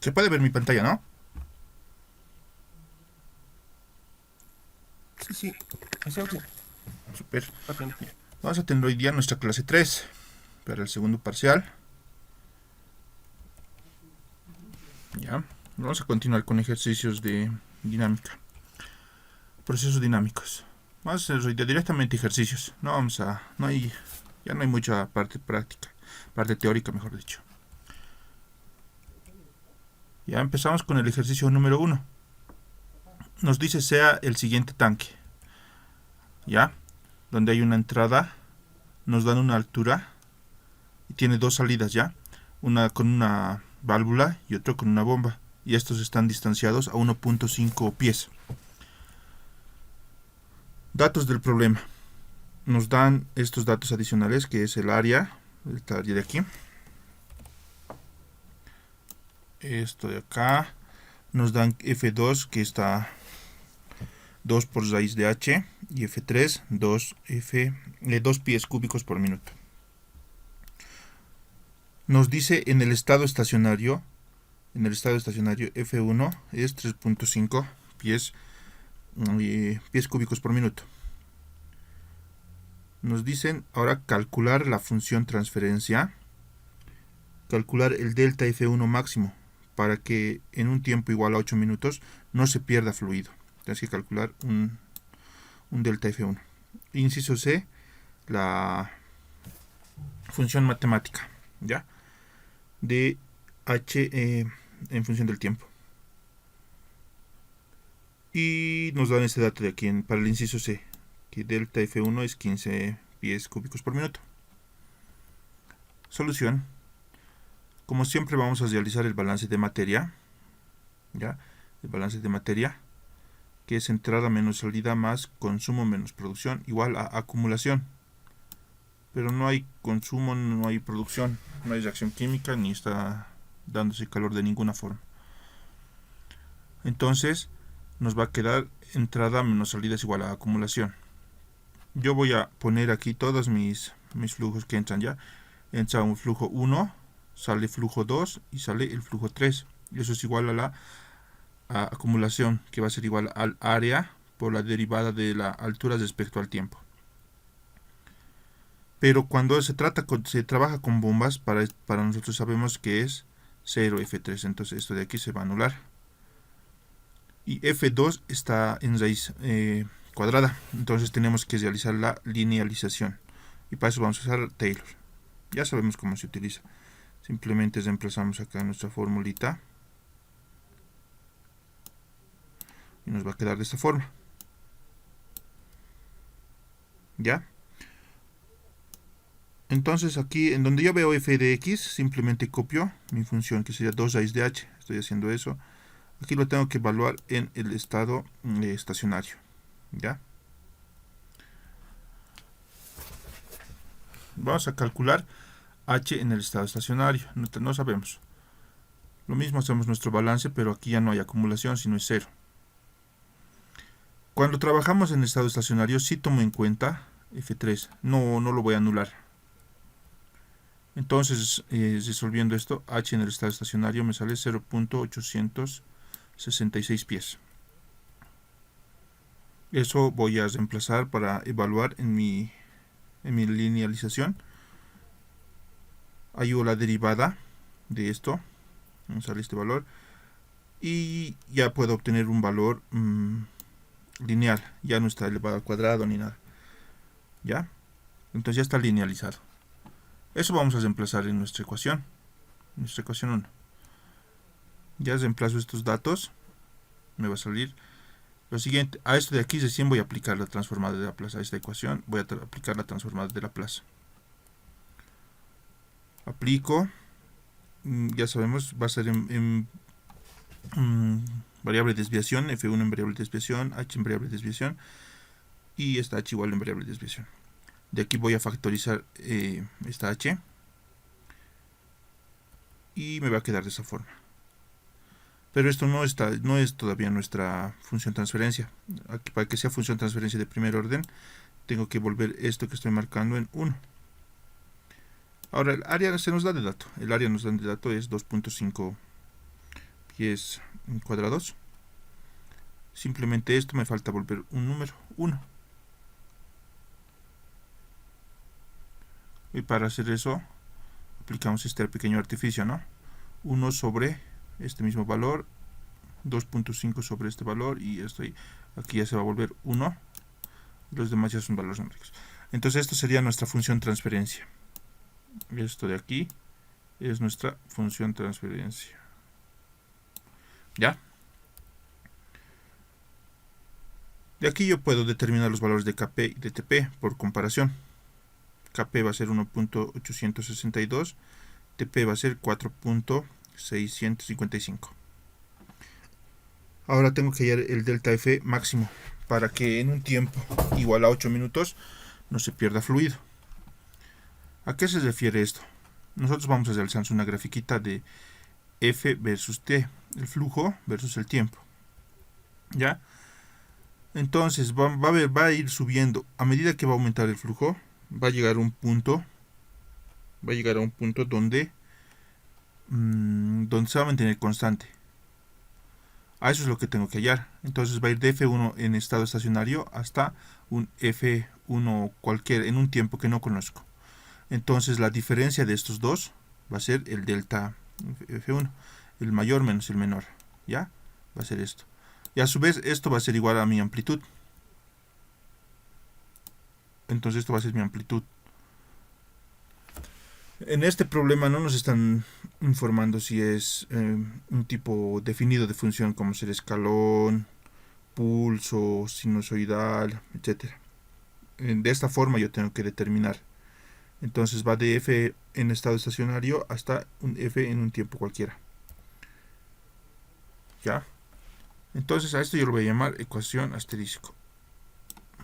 Se puede ver mi pantalla, ¿no? Sí, sí, exacto. Super. Bacán. Vamos a tener hoy día nuestra clase 3 para el segundo parcial. Ya. Vamos a continuar con ejercicios de dinámica. Procesos dinámicos. Vamos a hacer hoy día directamente ejercicios. Ya no hay mucha parte práctica. Parte teórica, mejor dicho. Ya empezamos con el ejercicio número 1. Nos dice sea el siguiente tanque. Ya. Donde hay una entrada. Nos dan una altura. Y tiene dos salidas ya. Una con una válvula y otro con una bomba. Y estos están distanciados a 1.5 pies. Datos del problema. Nos dan estos datos adicionales, que es el área de aquí. Esto de acá. Nos dan F2, que está 2 por raíz de H. Y F3, 2 pies cúbicos por minuto. Nos dice en el estado estacionario F1 es 3.5 pies cúbicos por minuto. Nos dicen ahora calcular la función transferencia, calcular el delta F1 máximo para que en un tiempo igual a 8 minutos no se pierda fluido. Tienes que calcular un delta F1. Inciso C, la función matemática, ¿ya? De H en función del tiempo. Y nos dan este dato de aquí para el inciso C, que delta F1 es 15 pies cúbicos por minuto. Solución. Como siempre vamos a realizar el balance de materia, ¿ya? El balance de materia, que es entrada menos salida más consumo menos producción, igual a acumulación. Pero no hay consumo, no hay producción, no hay reacción química, ni está dándose calor de ninguna forma. Entonces, nos va a quedar entrada menos salida es igual a acumulación. Yo voy a poner aquí todos mis flujos que entran ya. Entra un flujo 1, sale flujo 2 y sale el flujo 3. Y eso es igual a la acumulación, que va a ser igual al área por la derivada de la altura respecto al tiempo. Pero cuando se trabaja con bombas, para nosotros sabemos que es 0 F3. Entonces esto de aquí se va a anular. Y F2 está en raíz cuadrada. Entonces tenemos que realizar la linealización. Y para eso vamos a usar Taylor. Ya sabemos cómo se utiliza. Simplemente reemplazamos acá nuestra formulita. Y nos va a quedar de esta forma. ¿Ya? Entonces aquí en donde yo veo f de x, simplemente copio mi función que sería 2 raíz de h. Estoy haciendo eso. Aquí lo tengo que evaluar en el estado estacionario. ¿Ya? Vamos a calcular h en el estado estacionario. No sabemos. Lo mismo hacemos nuestro balance, pero aquí ya no hay acumulación, sino es 0. Cuando trabajamos en estado estacionario, sí tomo en cuenta F3. No lo voy a anular. Entonces, resolviendo esto, h en el estado estacionario me sale 0.866 pies. Eso voy a reemplazar para evaluar en mi linealización. Hallo la derivada de esto. Me sale este valor. Y ya puedo obtener un valor lineal. Ya no está elevado al cuadrado ni nada. ¿Ya? Entonces ya está linealizado. Eso vamos a reemplazar en nuestra ecuación. Nuestra ecuación 1. Ya reemplazo estos datos. Me va a salir lo siguiente. A esto de aquí recién voy a aplicar la transformada de Laplace. A esta ecuación voy a aplicar la transformada de Laplace. Aplico. Ya sabemos, va a ser en variable de desviación. F1 en variable de desviación. H en variable de desviación. Y esta H igual en variable de desviación. De aquí voy a factorizar esta H. Y me va a quedar de esa forma. Pero esto no es todavía nuestra función transferencia. Aquí, para que sea función transferencia de primer orden, tengo que volver esto que estoy marcando en 1. Ahora el área se nos da de dato. El área nos da de dato es 2.5 pies cuadrados. Simplemente esto me falta volver un número 1. Y para hacer eso aplicamos este pequeño artificio, ¿no? 1 sobre este mismo valor, 2.5 sobre este valor, y esto aquí ya se va a volver 1. Los demás ya son valores numéricos. Entonces esto sería nuestra función transferencia. Esto de aquí es nuestra función transferencia. ¿Ya? De aquí yo puedo determinar los valores de KP y de TP por comparación. KP va a ser 1.862, TP va a ser 4.655. Ahora tengo que hallar el delta F máximo para que en un tiempo igual a 8 minutos no se pierda fluido. ¿A qué se refiere esto? Nosotros vamos a realizar una grafiquita de F versus T, el flujo versus el tiempo. ¿Ya? Entonces va a ir subiendo. A medida que va a aumentar el flujo, va a llegar a un punto donde se va a mantener constante. A eso es lo que tengo que hallar. Entonces va a ir de F1 en estado estacionario hasta un F1 cualquier en un tiempo que no conozco. Entonces la diferencia de estos dos va a ser el delta F1, el mayor menos el menor. ¿Ya? Va a ser esto. Y a su vez esto va a ser igual a mi amplitud. Entonces esto va a ser mi amplitud. En este problema no nos están informando si es un tipo definido de función como ser escalón, pulso, sinusoidal, etc. De esta forma yo tengo que determinar. Entonces va de f en estado estacionario hasta un f en un tiempo cualquiera. ¿Ya? Entonces a esto yo lo voy a llamar ecuación asterisco.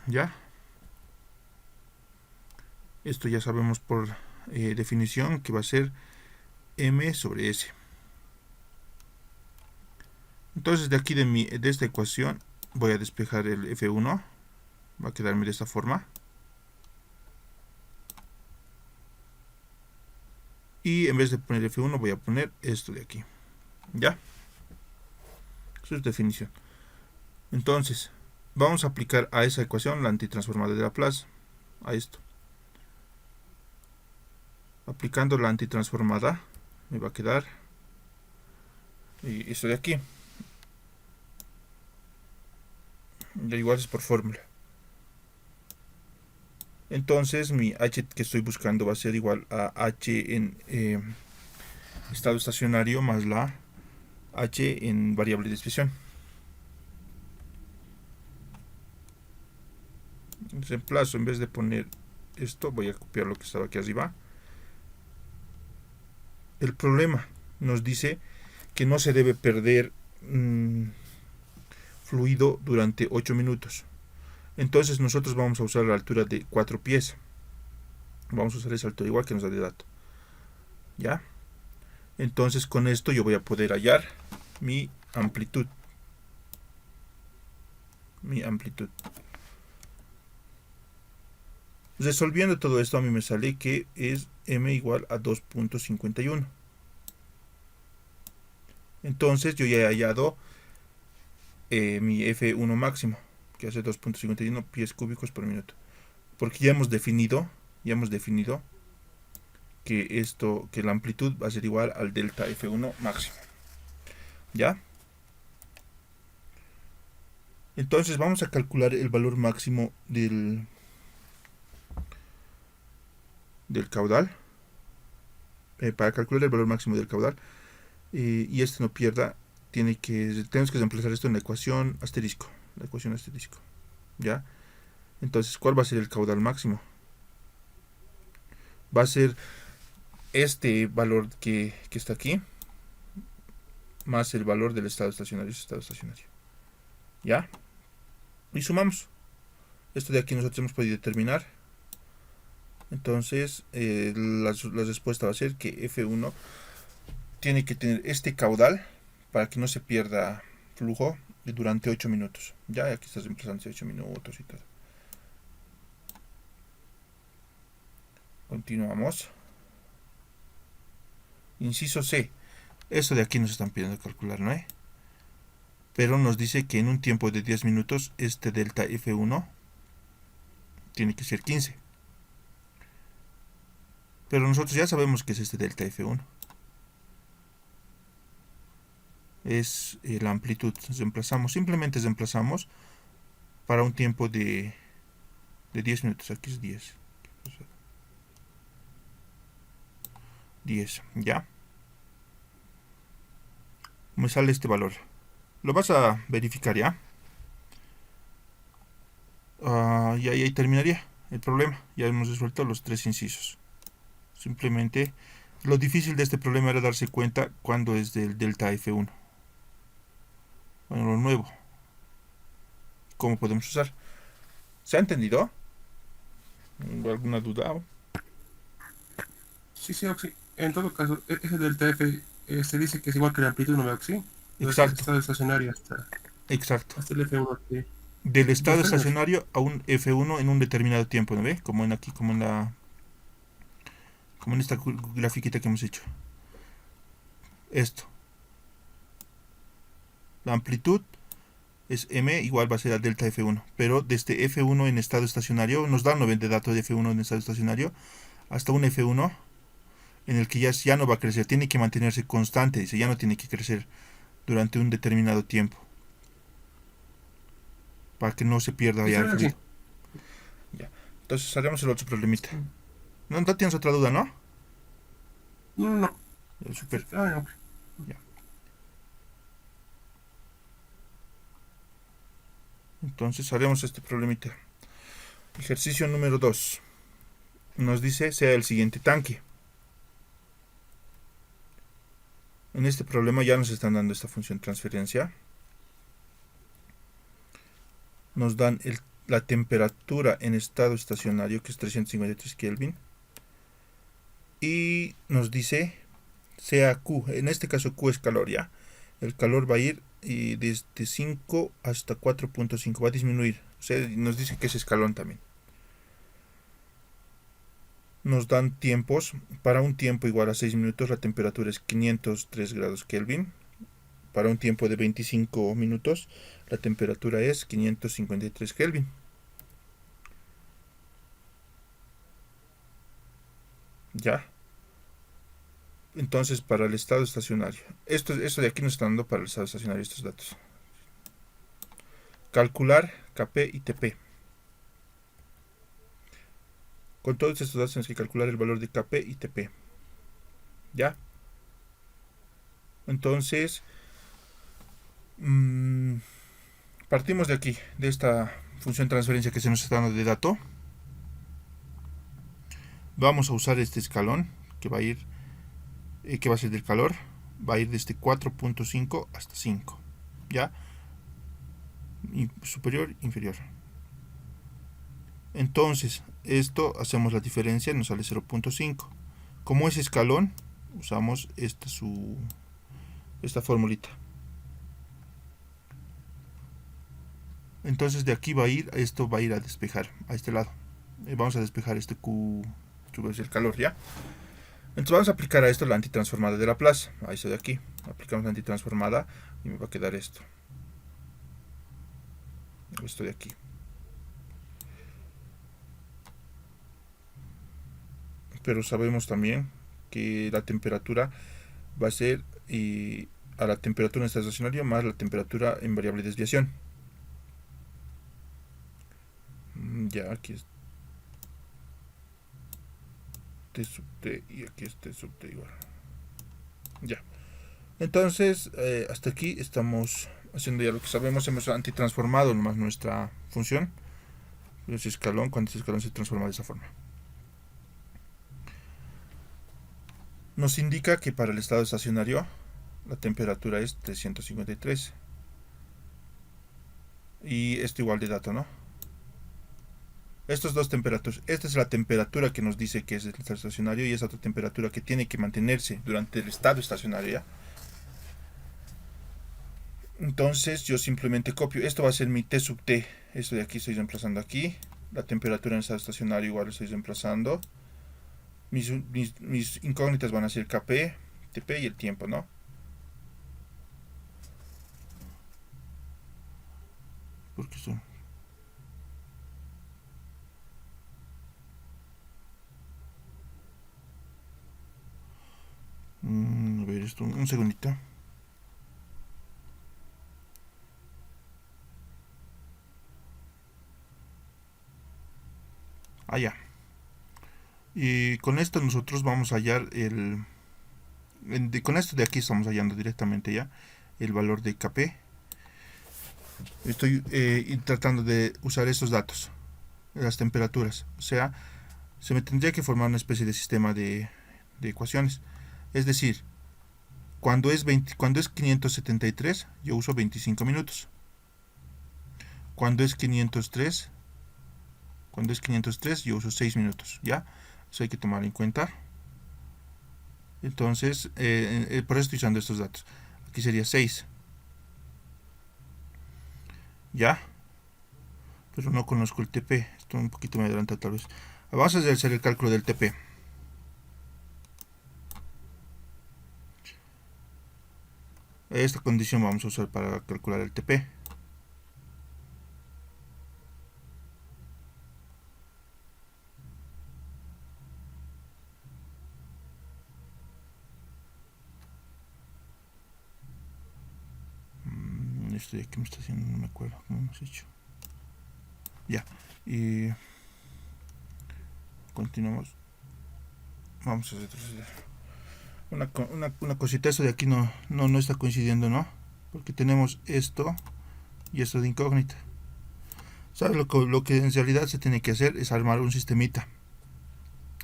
¿Ya? Esto ya sabemos por definición que va a ser m sobre s. Entonces de aquí de esta ecuación voy a despejar el f1. Va a quedarme de esta forma. Y en vez de poner f1 voy a poner esto de aquí. ¿Ya? Eso es definición. Entonces, vamos a aplicar a esa ecuación la antitransformada de Laplace. A esto. Aplicando la antitransformada, me va a quedar y esto de aquí. Da igual, es por fórmula. Entonces, mi h que estoy buscando va a ser igual a h en estado estacionario más la h en variable de expresión. Reemplazo, en vez de poner esto, voy a copiar lo que estaba aquí arriba. El problema nos dice que no se debe perder fluido durante 8 minutos. Entonces nosotros vamos a usar la altura de 4 pies. Vamos a usar esa altura igual que nos da de dato. ¿Ya? Entonces con esto yo voy a poder hallar mi amplitud. Resolviendo todo esto a mí me sale que es m igual a 2.51. Entonces yo ya he hallado mi F1 máximo, que hace 2.51 pies cúbicos por minuto. Porque ya hemos definido que la amplitud va a ser igual al delta F1 máximo. ¿Ya? Entonces vamos a calcular el valor máximo del caudal. Para calcular el valor máximo del caudal y este no pierda, tenemos que reemplazar esto en la ecuación asterisco. ¿Ya? Entonces, ¿cuál va a ser el caudal máximo? Va a ser este valor que está aquí más el valor del estado estacionario. ¿Ya? Y sumamos. Esto de aquí nosotros hemos podido determinar. Entonces, la respuesta va a ser que F1 tiene que tener este caudal para que no se pierda flujo durante 8 minutos. Ya aquí está reemplazando 8 minutos y todo. Continuamos. Inciso C. Eso de aquí nos están pidiendo calcular, ¿no? Pero nos dice que en un tiempo de 10 minutos este delta F1 tiene que ser 15. Pero nosotros ya sabemos que es este delta F1. Es la amplitud. Reemplazamos, simplemente reemplazamos para un tiempo de 10 minutos. Aquí es 10. 10, ¿ya? Me sale este valor. Lo vas a verificar, ¿ya? Y ahí terminaría el problema. Ya hemos resuelto los 3 incisos. Simplemente lo difícil de este problema era darse cuenta cuando es del delta F1. Bueno, lo nuevo. ¿Cómo podemos usar? ¿Se ha entendido? ¿Alguna duda? Sí, sí, Oxy. En todo caso, ese delta F se dice que es igual que la amplitud, ¿no, Oxy? Entonces, Exacto, estado estacionario exacto. hasta el F1. Sí. Del estado Perfecto. estacionario a un F1 en un determinado tiempo, ¿no ve? Como en aquí, como en esta grafiquita que hemos hecho. Esto. La amplitud es m igual va a ser a delta F1. Pero desde F1 en estado estacionario, nos da 90 datos de F1 en estado estacionario, hasta un F1 en el que ya no va a crecer, tiene que mantenerse constante, dice, ya no tiene que crecer durante un determinado tiempo, para que no se pierda Sí, ya sí, el Oxy. fluido. Ya. Entonces haremos el otro problemita. No tienes otra duda, ¿no? No, no, no. Super. No. Ya. Entonces haremos este problemita. Ejercicio número 2. Nos dice sea el siguiente tanque. En este problema ya nos están dando esta función transferencia. Nos dan la temperatura en estado estacionario, que es 353 Kelvin. Y nos dice sea Q. En este caso Q es calor, ¿ya? El calor va a ir desde 5 hasta 4.5. Va a disminuir. O sea, nos dice que es escalón también. Nos dan tiempos. Para un tiempo igual a 6 minutos la temperatura es 503 grados Kelvin. Para un tiempo de 25 minutos la temperatura es 553 Kelvin. Ya. Entonces para el estado estacionario. Esto de aquí nos está dando para el estado estacionario estos datos. Calcular Kp y Tp. Con todos estos datos tienes que calcular el valor de Kp y Tp. ¿Ya? Entonces, partimos de aquí, de esta función de transferencia que se nos está dando de dato. Vamos a usar este escalón que va a ir, que va a ser del calor. Va a ir desde 4.5 hasta 5. ¿Ya? Superior, inferior. Entonces, esto hacemos la diferencia, nos sale 0.5. Como es escalón, usamos esta formulita. Entonces de aquí esto va a ir a despejar a este lado. Vamos a despejar este Q, es el calor, ¿ya? Entonces vamos a aplicar a esto la antitransformada de Laplace. A esto de aquí. Aplicamos la antitransformada y me va a quedar esto. Esto de aquí. Pero sabemos también que la temperatura va a ser a la temperatura en estado estacionario más la temperatura en variable desviación. Ya, aquí es T sub T y aquí es T sub T igual. Ya. Entonces, hasta aquí estamos haciendo ya lo que sabemos. Hemos antitransformado nomás nuestra función. Ese escalón, cuando ese escalón se transforma de esa forma. Nos indica que para el estado estacionario la temperatura es 353. Y esto igual de dato, ¿no? Estos dos temperaturas. Esta es la temperatura que nos dice que es el estado estacionario y esa otra temperatura que tiene que mantenerse durante el estado estacionario, ¿ya? Entonces yo simplemente copio. Esto va a ser mi T sub T. Esto de aquí estoy reemplazando aquí. La temperatura en estado estacionario igual lo estoy reemplazando. Mis incógnitas van a ser Kp, Tp y el tiempo, ¿no? A ver esto, un segundito. Ya. Y con esto nosotros vamos a hallar con esto de aquí estamos hallando directamente ya el valor de KP. Estoy tratando de usar estos datos, las temperaturas. O sea, se me tendría que formar una especie de sistema de ecuaciones. Es decir, cuando es 573, yo uso 25 minutos. Cuando es 503, yo uso 6 minutos. ¿Ya? Eso hay que tomar en cuenta. Entonces, por eso estoy usando estos datos. Aquí sería 6. ¿Ya? Pero no conozco el TP. Esto un poquito me adelanta tal vez. Vamos a hacer el cálculo del TP. Esta condición vamos a usar para calcular el TP. Esto de aquí me está haciendo, no me acuerdo cómo hemos hecho. Ya. Y continuamos. Vamos a retroceder. Una cosita, eso de aquí no está coincidiendo, ¿no? Porque tenemos esto y esto de incógnita. ¿Sabes? Lo que en realidad se tiene que hacer es armar un sistemita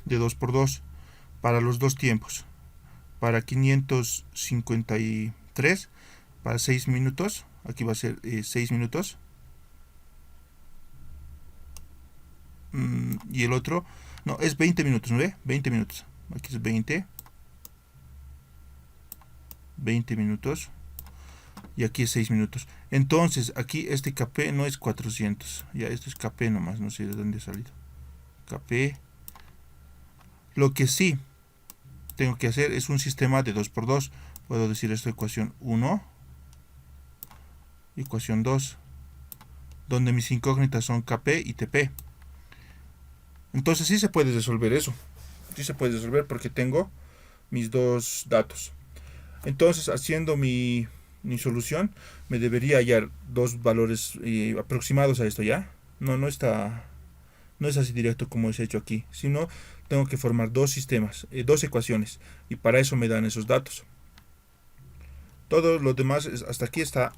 de 2×2 para los dos tiempos. Para 553, para 6 minutos. Aquí va a ser 6 minutos. Y el otro, no, es 20 minutos, ¿no ve? 20 minutos. Aquí es 20 minutos. Y aquí es 6 minutos. Entonces, aquí este KP no es 400. Ya, esto es KP nomás, no sé de dónde ha salido. KP. Lo que sí tengo que hacer es un sistema de 2×2. Puedo decir esto ecuación 1, ecuación 2, donde mis incógnitas son KP y TP. Entonces sí se puede resolver eso. Sí se puede resolver porque tengo mis dos datos. Entonces, haciendo mi solución, me debería hallar dos valores aproximados a esto, ¿ya? No es así directo como es hecho aquí, sino tengo que formar dos sistemas, dos ecuaciones, y para eso me dan esos datos. Todo lo demás hasta aquí está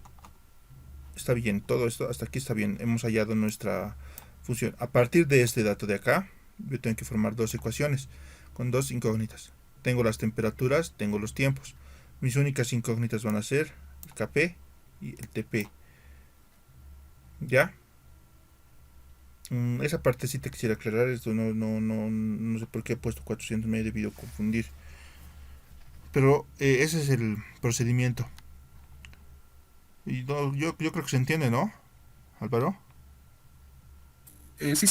bien, todo esto hasta aquí está bien. Hemos hallado nuestra función. A partir de este dato de acá, yo tengo que formar dos ecuaciones con dos incógnitas. Tengo las temperaturas, tengo los tiempos. Mis únicas incógnitas van a ser el KP y el TP. ¿Ya? Esa partecita quisiera aclarar. Esto no sé por qué he puesto 400, me he debido confundir. Pero ese es el procedimiento. Y yo creo que se entiende, ¿no, Álvaro? Sí,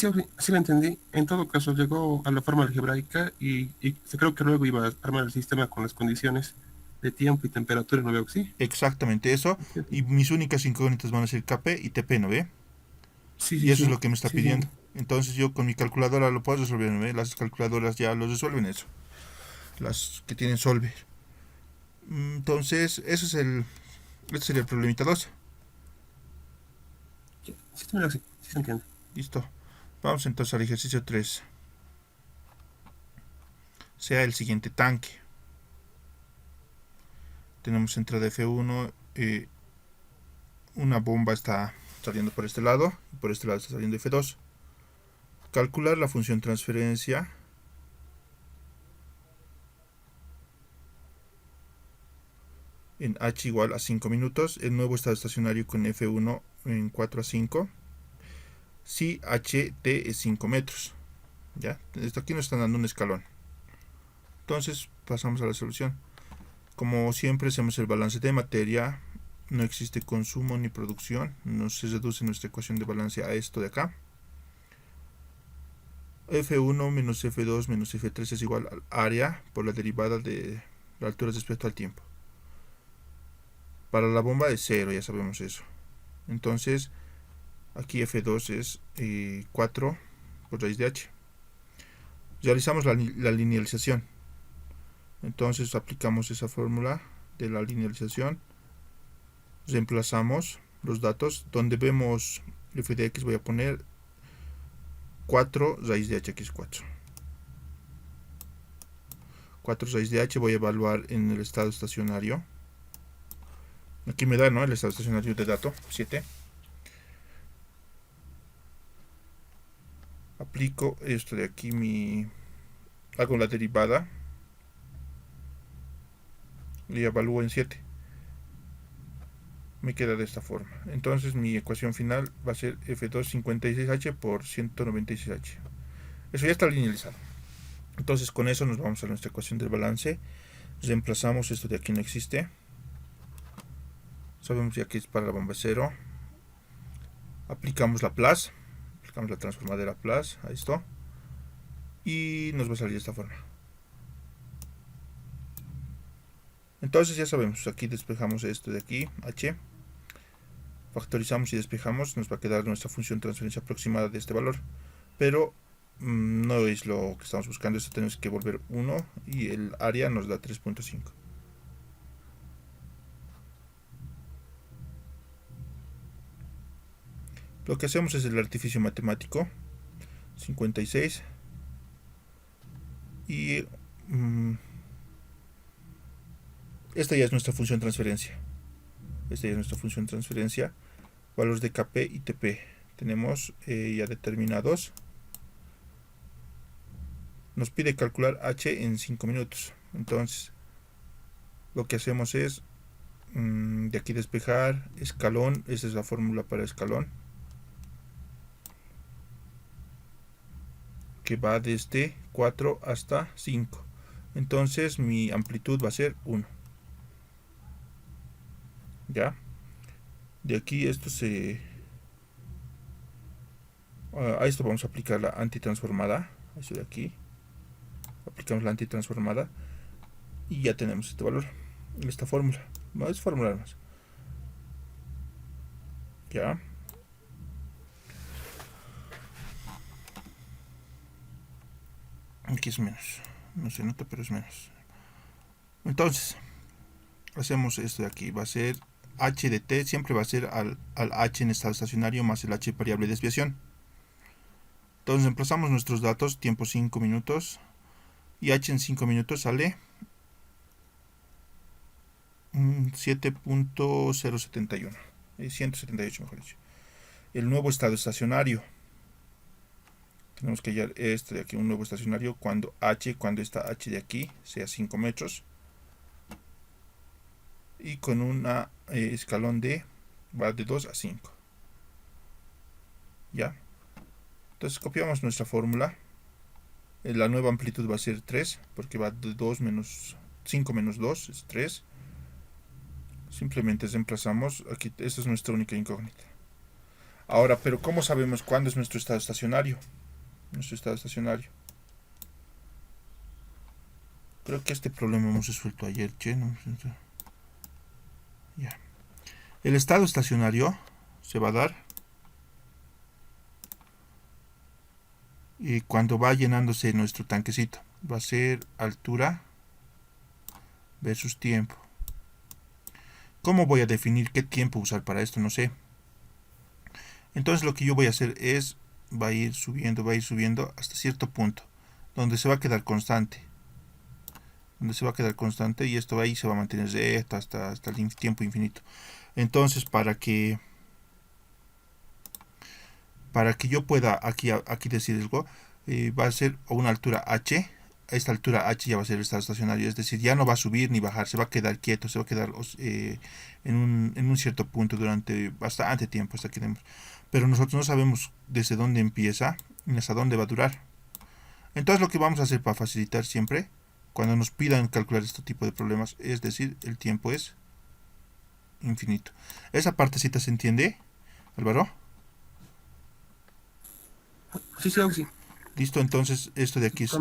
lo entendí. En todo caso, llegó a la forma algebraica y creo que luego iba a armar el sistema con las condiciones de tiempo y temperatura, ¿no veo que sí? Exactamente eso. Y mis únicas incógnitas van a ser KP y TP, ¿no ve? Sí, Y sí, eso es sí. lo que me está Sí, sí. pidiendo. Entonces yo con mi calculadora lo puedo resolver, ¿no ve? Las calculadoras ya lo resuelven eso. Las que tienen solver. Entonces, este sería el problemita 2. Sí, sí, se entiende. Listo. Vamos entonces al ejercicio 3. Sea el siguiente tanque. Tenemos entrada F1. Una bomba está saliendo por este lado. Y por este lado está saliendo F2. Calcular la función transferencia. En H igual a 5 minutos. El nuevo estado estacionario con F1 en 4 a 5. Si HT es 5 metros. ¿Ya? Esto aquí nos están dando un escalón. Entonces pasamos a la solución. Como siempre hacemos el balance de materia. No existe consumo ni producción. No se reduce nuestra ecuación de balance a esto de acá. F1 menos F2 menos F3 es igual al área por la derivada de la altura respecto al tiempo. Para la bomba es 0, ya sabemos eso. Entonces, aquí F2 es 4 por raíz de H. Realizamos la linealización. Entonces aplicamos esa fórmula de la linealización, reemplazamos los datos. Donde vemos f de x voy a poner 4 raíz de h, que es 4. 4 raíz de h voy a evaluar en el estado estacionario. Aquí me da, ¿no?, el estado estacionario de dato 7. Aplico esto de aquí, hago la derivada y evalúo en 7. Me queda de esta forma. Entonces mi ecuación final va a ser F256H por 196H. Eso ya está linealizado. Entonces con eso nos vamos a nuestra ecuación del balance. Reemplazamos esto de aquí, no existe. Sabemos ya que es para la bomba 0. Aplicamos la plus. Aplicamos la transformadora plus a esto. Y nos va a salir de esta forma. Entonces ya sabemos, aquí despejamos esto de aquí, h. Factorizamos y despejamos, nos va a quedar nuestra función de transferencia aproximada de este valor. Pero no es lo que estamos buscando, esto tenemos que volver 1 y el área nos da 3.5. Lo que hacemos es el artificio matemático 56 y esta ya es nuestra función de transferencia. Esta ya es nuestra función de transferencia. Valores de Kp y Tp tenemos ya determinados. Nos pide calcular h en 5 minutos. Entonces lo que hacemos es de aquí despejar escalón. Esta es la fórmula para escalón, que va desde 4 hasta 5. Entonces mi amplitud va a ser 1. Ya. De aquí esto a esto vamos a aplicar la antitransformada. Esto de aquí. Aplicamos la antitransformada. Y ya tenemos este valor. Esta fórmula. No es formular más. Ya. Aquí es menos. No se nota, pero es menos. Entonces, hacemos esto de aquí. Va a ser h de t, siempre va a ser al h en estado estacionario más el h variable de desviación. Entonces reemplazamos nuestros datos, tiempo 5 minutos. Y h en 5 minutos sale 7.071. 178 mejor dicho. El nuevo estado estacionario. Tenemos que hallar este de aquí, un nuevo estacionario, cuando esta h de aquí sea 5 metros. Y con una escalón va de 2 a 5. Ya. Entonces copiamos nuestra fórmula. La nueva amplitud va a ser 3, porque va de 2 menos 5 menos 2 es 3. Simplemente reemplazamos. Aquí, esta es nuestra única incógnita. Ahora, pero ¿cómo sabemos cuándo es nuestro estado estacionario? Nuestro estado estacionario. Creo que este problema hemos resuelto ayer, che, ¿no? Ya. El estado estacionario se va a dar y cuando va llenándose nuestro tanquecito. Va a ser altura versus tiempo. ¿Cómo voy a definir qué tiempo usar para esto? No sé. Entonces lo que yo voy a hacer es, va a ir subiendo hasta cierto punto, donde se va a quedar constante. Y esto ahí se va a mantener recto hasta el tiempo infinito. Entonces para que yo pueda aquí decir algo, va a ser a una altura h. Esta altura h ya va a ser el estado estacionario, es decir, ya no va a subir ni bajar, se va a quedar quieto, se va a quedar en un cierto punto durante bastante tiempo hasta que demos. Pero nosotros no sabemos desde dónde empieza ni hasta dónde va a durar. Entonces lo que vamos a hacer para facilitar siempre, cuando nos pidan calcular este tipo de problemas, es decir, el tiempo es infinito. ¿Esa partecita se entiende, Álvaro? Sí, sí. Listo, entonces esto de aquí es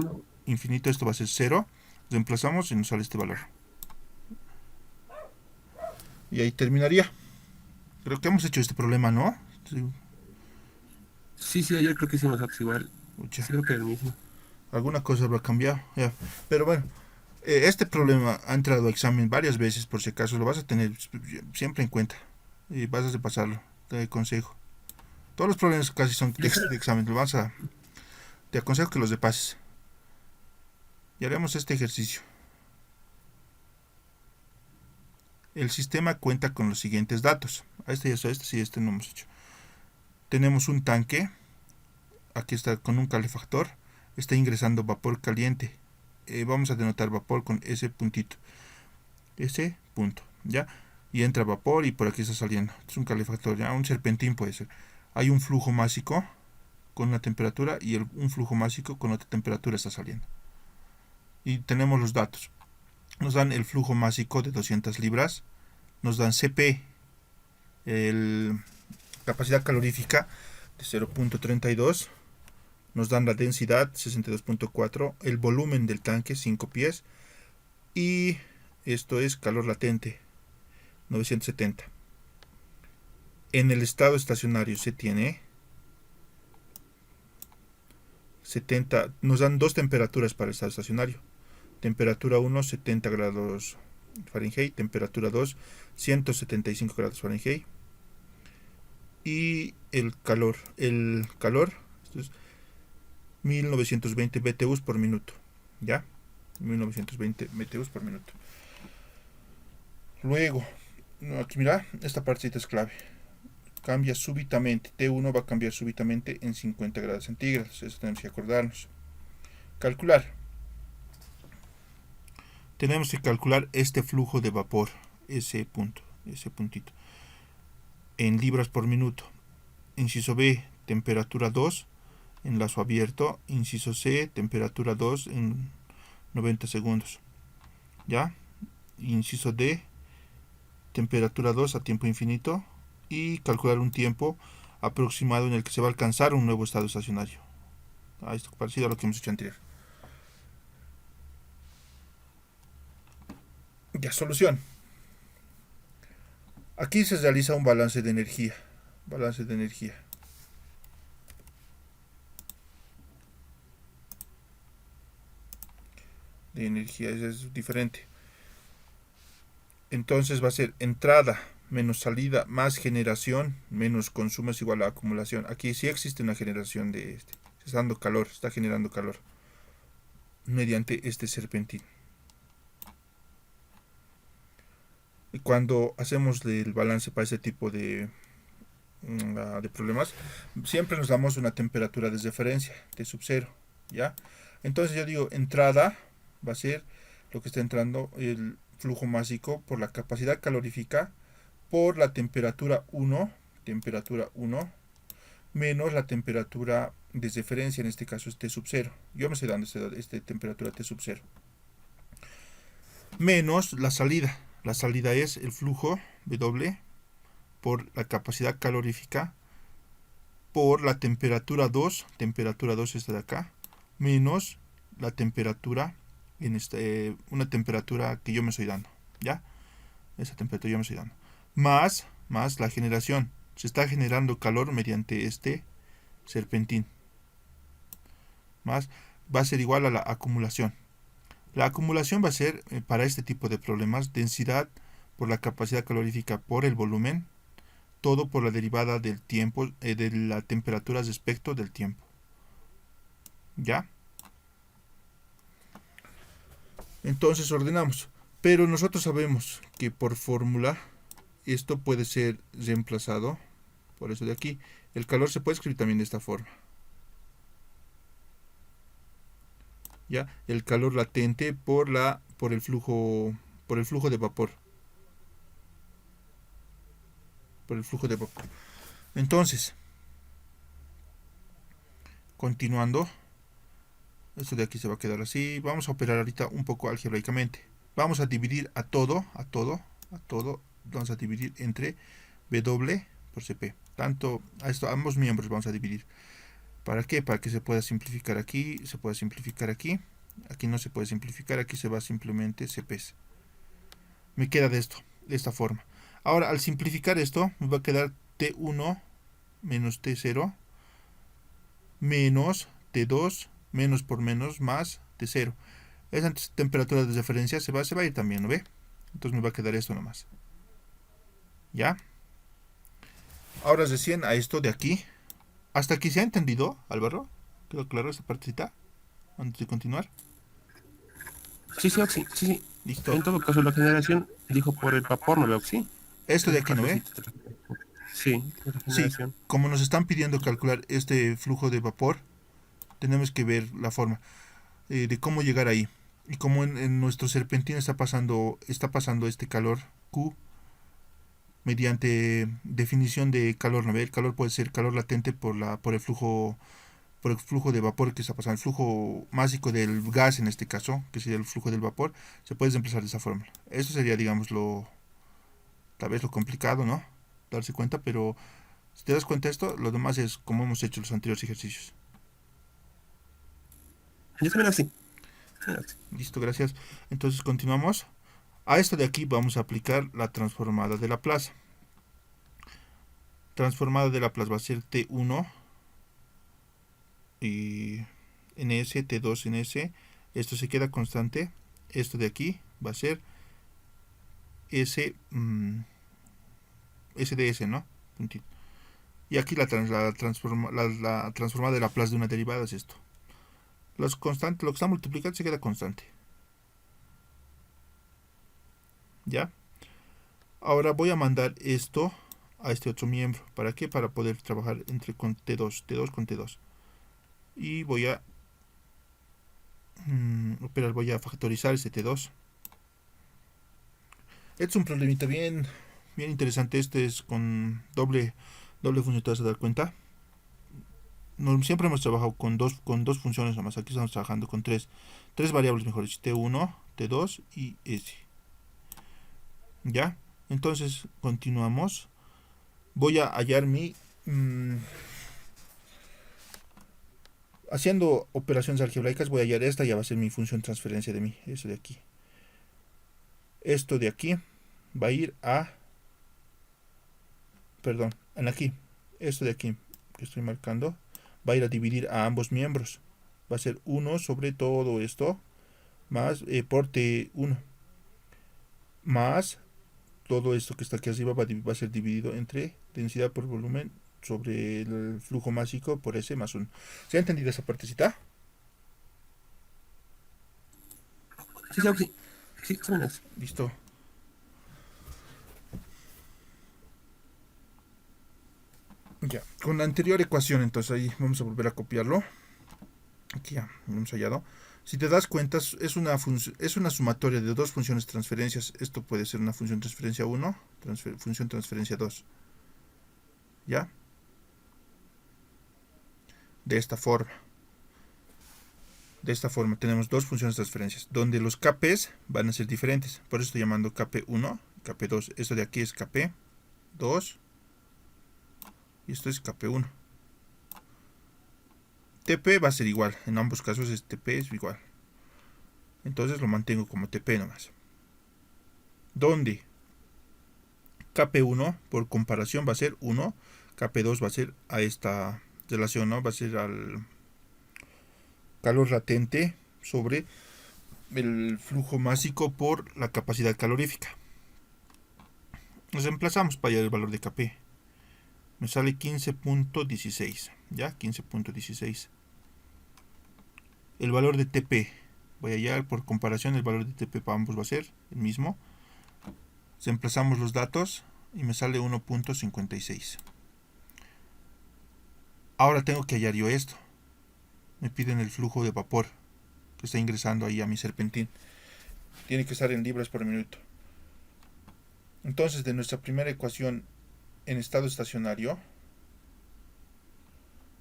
infinito, esto va a ser 0. Reemplazamos y nos sale este valor. Y ahí terminaría. Creo que hemos hecho este problema, ¿no? Sí, ayer creo que hicimos algo igual. Sí, creo que era el mismo. Alguna cosa habrá cambiado. Ya. Pero bueno, Este problema ha entrado a examen varias veces, por si acaso lo vas a tener siempre en cuenta y vas a repasarlo, te aconsejo. Todos los problemas casi son de examen, te aconsejo que los repases. Y haremos este ejercicio. El sistema cuenta con los siguientes datos. Este no hemos hecho. Tenemos un tanque, aquí está con un calefactor, está ingresando vapor caliente. Vamos a denotar vapor con ese puntito, ese punto, ¿ya? Y entra vapor y por aquí está saliendo. Es un calefactor, ¿ya? Un serpentín puede ser. Hay un flujo másico con una temperatura y un flujo másico con otra temperatura está saliendo. Y tenemos los datos. Nos dan el flujo másico de 200 libras, nos dan CP, capacidad calorífica de 0.32, nos dan la densidad 62.4, el volumen del tanque 5 pies y esto es calor latente 970. En el estado estacionario se tiene 70, nos dan dos temperaturas para el estado estacionario. Temperatura 1, 70 grados Fahrenheit. Temperatura 2, 175 grados Fahrenheit. Y el calor, esto es 1920 BTUs por minuto. ¿Ya? 1920 BTUs por minuto. Luego, aquí mira, esta partecita es clave. Cambia súbitamente. T1 va a cambiar súbitamente en 50 grados centígrados. Eso tenemos que acordarnos. Calcular. Tenemos que calcular este flujo de vapor, ese puntito, en libras por minuto. Inciso B, temperatura 2, enlazo abierto. Inciso C, temperatura 2 en 90 segundos. ¿Ya? Inciso D, temperatura 2 a tiempo infinito. Y calcular un tiempo aproximado en el que se va a alcanzar un nuevo estado estacionario. Esto parecido a lo que hemos hecho anterior. Ya, solución. Aquí se realiza un balance de energía. Balance de energía. Es diferente. Entonces va a ser entrada menos salida más generación menos consumo es igual a acumulación. Aquí sí existe una generación de este. Está dando calor, está generando calor mediante este serpentín. Y cuando hacemos el balance para este tipo de problemas, siempre nos damos una temperatura de referencia de sub 0, ¿ya? Entonces yo digo, entrada va a ser lo que está entrando el flujo másico por la capacidad calorífica por la temperatura 1 menos la temperatura de referencia, en este caso es T sub 0. Yo me estoy dando esta temperatura T sub 0. Menos la salida. La salida es el flujo W por la capacidad calorífica por la temperatura 2 esta de acá, menos la temperatura en una temperatura que yo me estoy dando, ¿ya? Esa temperatura yo me estoy dando. Más la generación. Se está generando calor mediante este serpentín. Más va a ser igual a la acumulación. La acumulación va a ser, para este tipo de problemas, densidad por la capacidad calorífica por el volumen, todo por la derivada del tiempo, de la temperatura respecto del tiempo. ¿Ya? Entonces ordenamos. Pero nosotros sabemos que por fórmula esto puede ser reemplazado por eso de aquí. El calor se puede escribir también de esta forma. ¿Ya? El calor latente por el flujo de vapor. Por el flujo de vapor. Entonces, continuando, esto de aquí se va a quedar así. Vamos a operar ahorita un poco algebraicamente. Vamos a dividir a todo, vamos a dividir entre W por CP. Tanto a ambos miembros vamos a dividir. ¿Para qué? Para que se pueda simplificar aquí, se pueda simplificar aquí. Aquí no se puede simplificar, aquí se va simplemente CP. Me queda de esta forma. Ahora, al simplificar esto, me va a quedar T1 menos T0 menos T2 menos por menos más T0. Esa temperatura de referencia se va a ir también, ¿no ve? Entonces me va a quedar esto nomás. ¿Ya? Ahora recién a esto de aquí. ¿Hasta aquí se ha entendido, Álvaro? ¿Quedó claro esta partecita? Antes de continuar. Sí, sí, Oxy, sí, sí. Listo. En todo caso, la generación dijo por el vapor, ¿no ve, Oxy? Esto de Esa aquí, ¿no ve? partecita. Sí, de la Sí, generación. como nos están pidiendo calcular este flujo de vapor, tenemos que ver la forma de cómo llegar ahí. Y como en nuestro serpentín está pasando este calor Q mediante definición de calor, ¿no ve? El calor puede ser calor latente por el flujo de vapor que está pasando, el flujo másico del gas en este caso, que sería el flujo del vapor, se puede desplazar de esa forma. Eso sería, digamos, tal vez lo complicado, ¿no? Darse cuenta, pero si te das cuenta de esto, lo demás es como hemos hecho los anteriores ejercicios. Yo también, Oxy. Listo, gracias. Entonces continuamos. A esto de aquí vamos a aplicar la transformada de Laplace. Transformada de Laplace va a ser T1 y en S, T2 en S. Esto se queda constante. Esto de aquí va a ser S, S de S, ¿no? Y aquí la transformada de Laplace de una derivada es esto. Lo que está multiplicando se queda constante. ¿Ya? Ahora voy a mandar esto a este otro miembro. ¿Para qué? Para poder trabajar con T2 con T2. Y voy a voy a factorizar este T2. Este es un problemita bien interesante. Este es con doble función, te vas a dar cuenta. Siempre hemos trabajado con dos funciones nomás. Aquí estamos trabajando con tres variables, mejor dicho, T1, T2 y S. ¿Ya? Entonces continuamos. Voy a hallar haciendo operaciones algebraicas, voy a hallar esta, ya va a ser mi función transferencia de eso de aquí. Esto de aquí va a ir a, perdón, en aquí, esto de aquí que estoy marcando, va a ir a dividir a ambos miembros. Va a ser 1 sobre todo esto, más por T1, más todo esto que está aquí arriba va a ser dividido entre densidad por volumen sobre el flujo másico por S más 1. ¿Se ha entendido esa partecita? Sí, sí, Oxy. Sí, también, Oxy. Listo. Ya, con la anterior ecuación, entonces ahí vamos a volver a copiarlo. Aquí ya, hemos hallado. Si te das cuenta, es una sumatoria de dos funciones transferencias. Esto puede ser una función transferencia 1, función transferencia 2. ¿Ya? De esta forma. De esta forma tenemos dos funciones de transferencias, donde los KPs van a ser diferentes. Por eso estoy llamando KP1, KP2. Esto de aquí es KP2 y esto es KP1. TP va a ser igual. En ambos casos TP es igual. Entonces lo mantengo como TP nomás. Donde KP1 por comparación va a ser 1, KP2 va a ser a esta relación, ¿no? Va a ser al calor latente sobre el flujo másico por la capacidad calorífica. Nos reemplazamos para hallar el valor de KP. Me sale 15.16, ¿ya? 15.16. El valor de TP, voy a hallar por comparación el valor de TP para ambos va a ser el mismo. Reemplazamos los datos y me sale 1.56. Ahora tengo que hallar yo esto. Me piden el flujo de vapor que está ingresando ahí a mi serpentín. Tiene que estar en libras por minuto. Entonces, de nuestra primera ecuación en estado estacionario,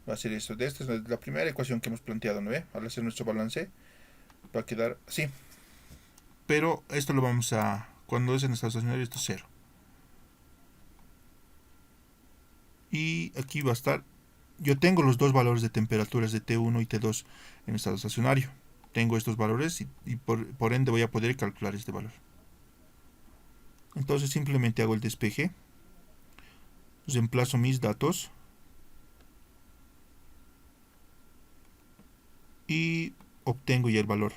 va a ser eso. De esta es la primera ecuación que hemos planteado, ¿no ve? Al hacer nuestro balance, va a quedar así. Pero esto lo vamos a... Cuando es en estado estacionario, esto es 0. Y aquí va a estar... Yo tengo los dos valores de temperaturas de T1 y T2 en estado estacionario. Tengo estos valores y por ende voy a poder calcular este valor. Entonces simplemente hago el despeje. Reemplazo mis datos. Y obtengo ya el valor.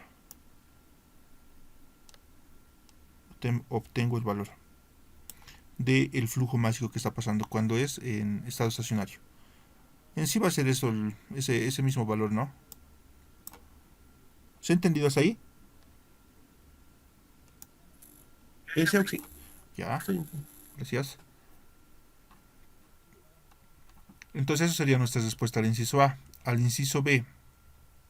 obtengo el valor del flujo másico que está pasando cuando es en estado estacionario. En sí va a ser eso, ese mismo valor, ¿no? ¿Se ha entendido hasta ahí? Sí, Ya, estoy... gracias. Entonces eso sería nuestra respuesta al inciso A. Al inciso B,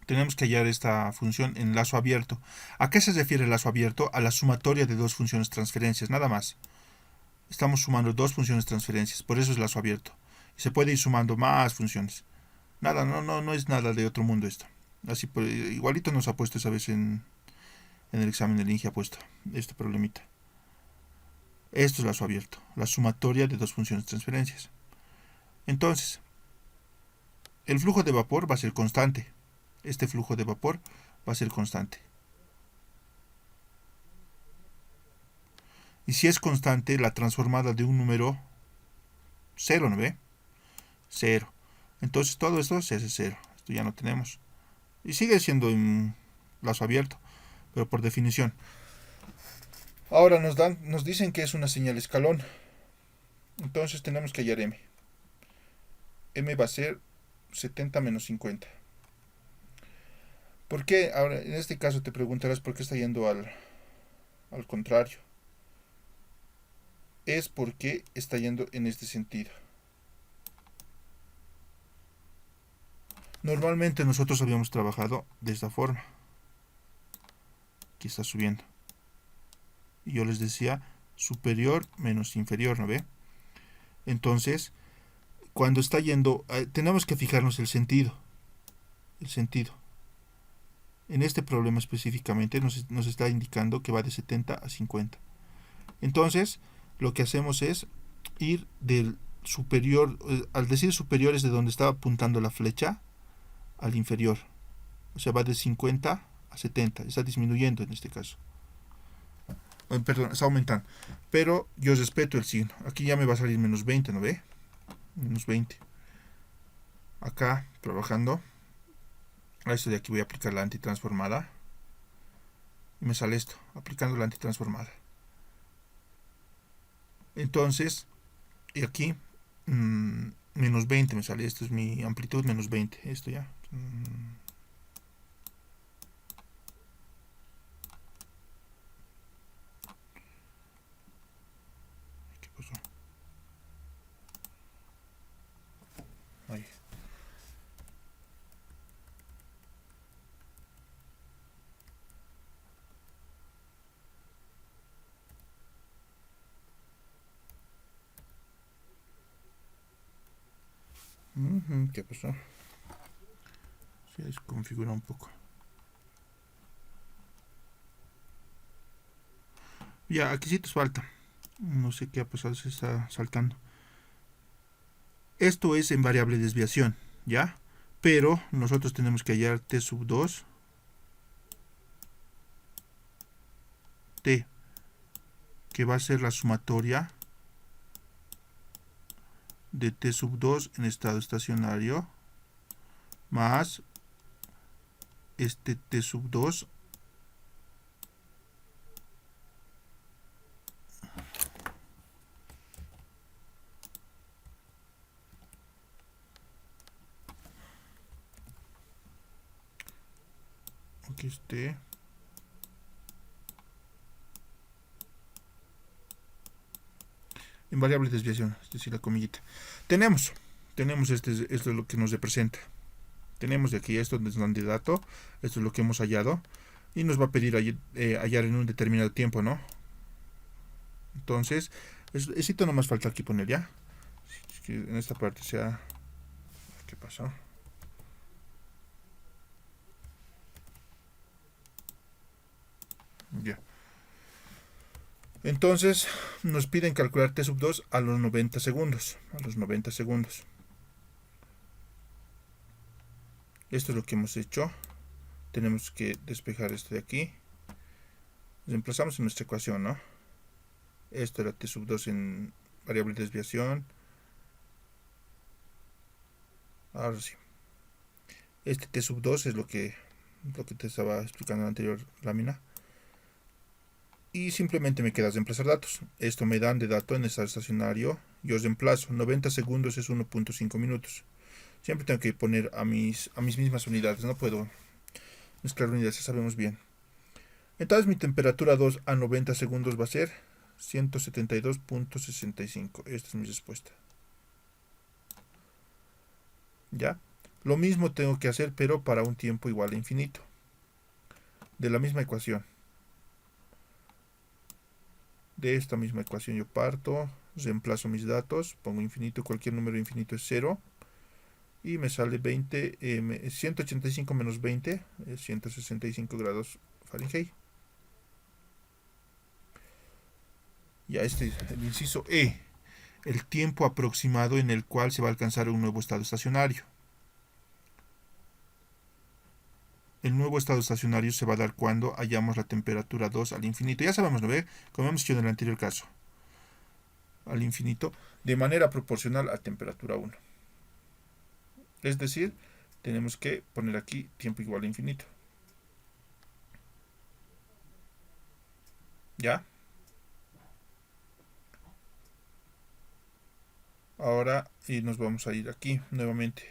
tenemos que hallar esta función en lazo abierto. ¿A qué se refiere el lazo abierto? A la sumatoria de dos funciones transferencias, nada más. Estamos sumando dos funciones transferencias, por eso es lazo abierto. Y se puede ir sumando más funciones. Nada, no es nada de otro mundo esto. Así igualito nos ha puesto esa vez en el examen del INGE ha puesto este problemita. Esto es lazo abierto, la sumatoria de dos funciones transferencias. Entonces, el flujo de vapor va a ser constante. Este flujo de vapor va a ser constante. Y si es constante, la transformada de un número 0, ¿no ve? 0. Entonces todo esto se hace 0. Esto ya no tenemos. Y sigue siendo un lazo abierto, pero por definición. Ahora nos dicen que es una señal escalón. Entonces tenemos que hallar m. M va a ser 70 menos 50. ¿Por qué? Ahora, en este caso te preguntarás por qué está yendo al contrario. Es porque está yendo en este sentido. Normalmente nosotros habíamos trabajado de esta forma. Aquí está subiendo. Y yo les decía superior menos inferior, ¿no ve? Entonces, cuando está yendo, tenemos que fijarnos el sentido. El sentido. En este problema específicamente nos está indicando que va de 70 a 50. Entonces, lo que hacemos es ir del superior, al decir superior es de donde estaba apuntando la flecha, al inferior. O sea, va de 50 a 70. Está disminuyendo en este caso. Perdón, está aumentando. Pero yo respeto el signo. Aquí ya me va a salir menos 20, ¿no ve? Menos 20. Acá, trabajando. A esto de aquí voy a aplicar la antitransformada. Y me sale esto, aplicando la antitransformada. Entonces, y aquí, menos 20 me sale. Esto es mi amplitud, menos 20. Esto ya. ¿Qué pasó? Ahí. ¿Qué pasó? Se desconfigura un poco. Ya, aquí sí te falta. No sé qué ha pasado, se está saltando. Esto es en variable desviación, ¿ya? Pero nosotros tenemos que hallar t sub 2 t, que va a ser la sumatoria de t sub 2 en estado estacionario más este t sub 2 aquí esté en variable desviación, es decir, la comillita. Tenemos esto es lo que nos representa. Tenemos de aquí esto es un dato, esto es lo que hemos hallado y nos va a pedir hallar en un determinado tiempo, ¿no? Entonces, esto no más falta aquí poner ya. Que en esta parte sea... ¿Qué pasó? Ya. Entonces, nos piden calcular t sub 2 a los 90 segundos. A los 90 segundos. Esto es lo que hemos hecho. Tenemos que despejar esto de aquí. Reemplazamos en nuestra ecuación, ¿no? Esto era t sub 2 en variable de desviación. Ahora sí. Este t sub 2 es lo que te estaba explicando en la anterior lámina. y simplemente me queda reemplazar datos. Esto me dan de dato en estado estacionario. Yo reemplazo. 90 segundos es 1.5 minutos. Siempre tengo que poner a mis mismas unidades. No puedo mezclar unidades, ya sabemos bien. Entonces mi temperatura 2 a 90 segundos va a ser 172.65. Esta es mi respuesta. ¿Ya? Lo mismo tengo que hacer, pero para un tiempo igual a infinito. De la misma ecuación. De esta misma ecuación yo parto, reemplazo mis datos, pongo infinito, cualquier número infinito es 0. Y me sale 185 menos 20 es 165 grados Fahrenheit. Ya el inciso E, el tiempo aproximado en el cual se va a alcanzar un nuevo estado estacionario. El nuevo estado estacionario se va a dar cuando hallamos la temperatura 2 al infinito. Ya sabemos, ¿no ve? Como hemos hecho en el anterior caso. Al infinito, de manera proporcional a temperatura 1. Es decir, tenemos que poner aquí tiempo igual a infinito. ¿Ya? Ahora nos vamos a ir aquí nuevamente.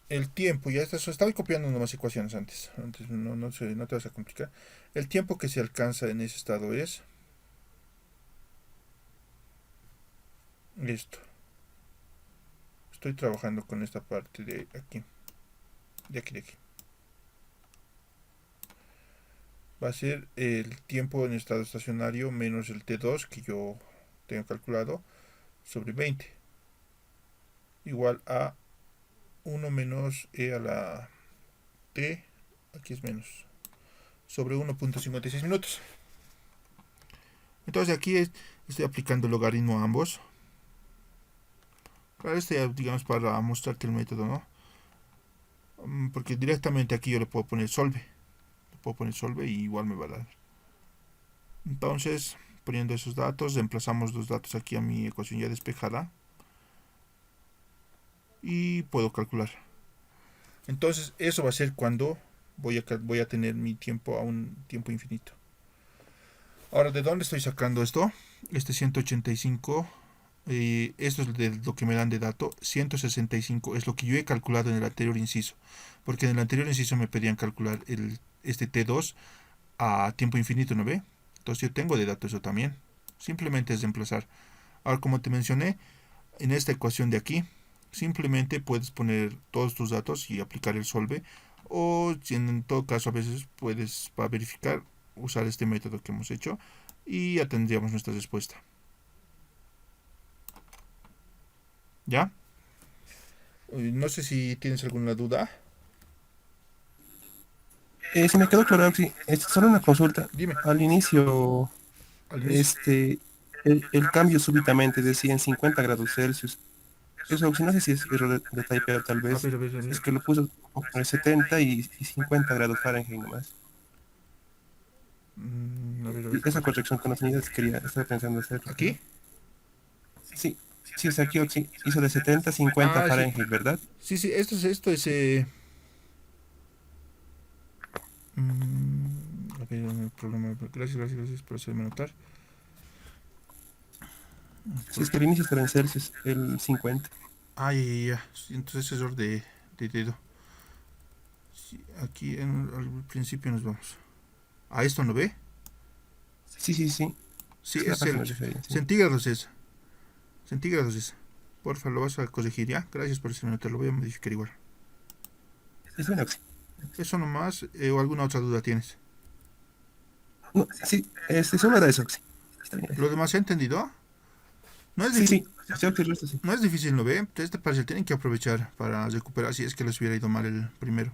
El tiempo, ya estaba copiando unas ecuaciones antes no te vas a complicar. El tiempo que se alcanza en ese estado es esto. Estoy trabajando con esta parte de aquí. De aquí. Va a ser el tiempo en estado estacionario menos el T2 que yo tengo calculado sobre 20. Igual a 1 menos E a la T, aquí es menos, sobre 1.56 minutos. Entonces aquí estoy aplicando el logaritmo a ambos. Claro, digamos para mostrarte el método, ¿no? Porque directamente aquí yo le puedo poner solve. Y igual me va a dar. Entonces, poniendo esos datos, reemplazamos los datos aquí a mi ecuación ya despejada. Y puedo calcular. Entonces, eso va a ser cuando voy a tener mi tiempo a un tiempo infinito. Ahora, ¿de dónde estoy sacando esto? Este 185, esto es de lo que me dan de dato. 165 es lo que yo he calculado en el anterior inciso. Porque en el anterior inciso me pedían calcular este T2 a tiempo infinito, ¿no ve? Entonces yo tengo de dato eso también. Simplemente es reemplazar. Ahora, como te mencioné, en esta ecuación de aquí, simplemente puedes poner todos tus datos y aplicar el solve. O si en todo caso a veces puedes, para verificar, usar este método que hemos hecho y ya tendríamos nuestra respuesta. ¿Ya? No sé si tienes alguna duda. Si me quedó claro, sí, solo una consulta. Dime. Al inicio, Al inicio. el cambio súbitamente decía en 50 grados Celsius. Eso, si no sé si es error de typeo, tal A vez. ver, a ver, a ver. Es que lo puso con 70 y 50 grados Fahrenheit nomás. A ver, a ver. Y esa corrección con las unidades estaba pensando hacerlo, ¿Aquí? pero... Sí, sí, o sea, aquí sí, hizo de 70 a 50 Ah, sí. Fahrenheit, ¿verdad? Sí, sí, esto es a ver, el problema. Gracias por hacerme notar. Si es que al inicio estaba en Celsius, el 50. Ah, ya. Sí, entonces es error de dedo. Sí, aquí al principio nos vamos. ¿A esto no ve? Sí, sí, sí. Sí, Es la es el página de referencia. centígrados es. Centígrados es. Porfa, lo vas a corregir ya. Gracias por hacerme notar, lo voy a modificar igual. Es bueno, sí. Eso nomás, o alguna otra duda tienes. No, sí, solo era eso, sí. Está bien. ¿Lo demás se ha entendido? No es Sí, difícil. sí. O sea, que el resto sí. No es difícil, ¿no ve? Este parcial tienen que aprovechar para recuperar si es que les hubiera ido mal el primero.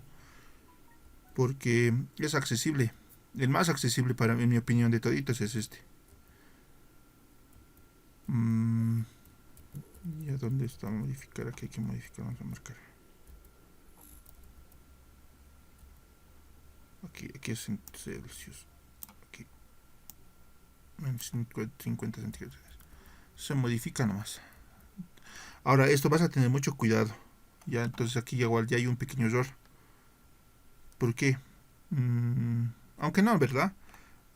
Porque es accesible. El más accesible para mí, en mi opinión, de toditos es este. ¿Y a dónde está modificar? Aquí hay que modificar, vamos a marcar. Aquí es en Celsius. Aquí. En 50 centígrados. Se modifica nomás. Ahora, esto vas a tener mucho cuidado. Ya, entonces aquí igual ya hay un pequeño error. ¿Por qué? Aunque no, ¿verdad?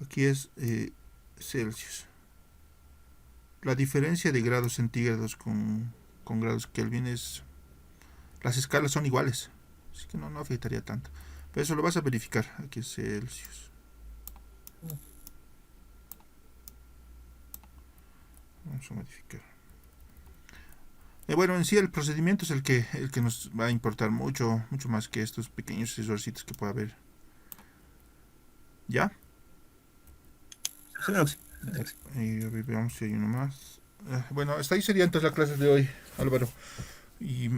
Aquí es Celsius. La diferencia de grados centígrados con grados Kelvin es... Las escalas son iguales, así que no afectaría tanto. Pero eso lo vas a verificar. Aquí es Celsius. Vamos a modificar. Bueno, en sí el procedimiento es el que nos va a importar mucho más que estos pequeños errorcitos que pueda haber. ¿Ya? Sí, no, sí. Thanks. Y a ver, veamos si hay uno más. Bueno, hasta ahí sería entonces la clase de hoy, Álvaro. Y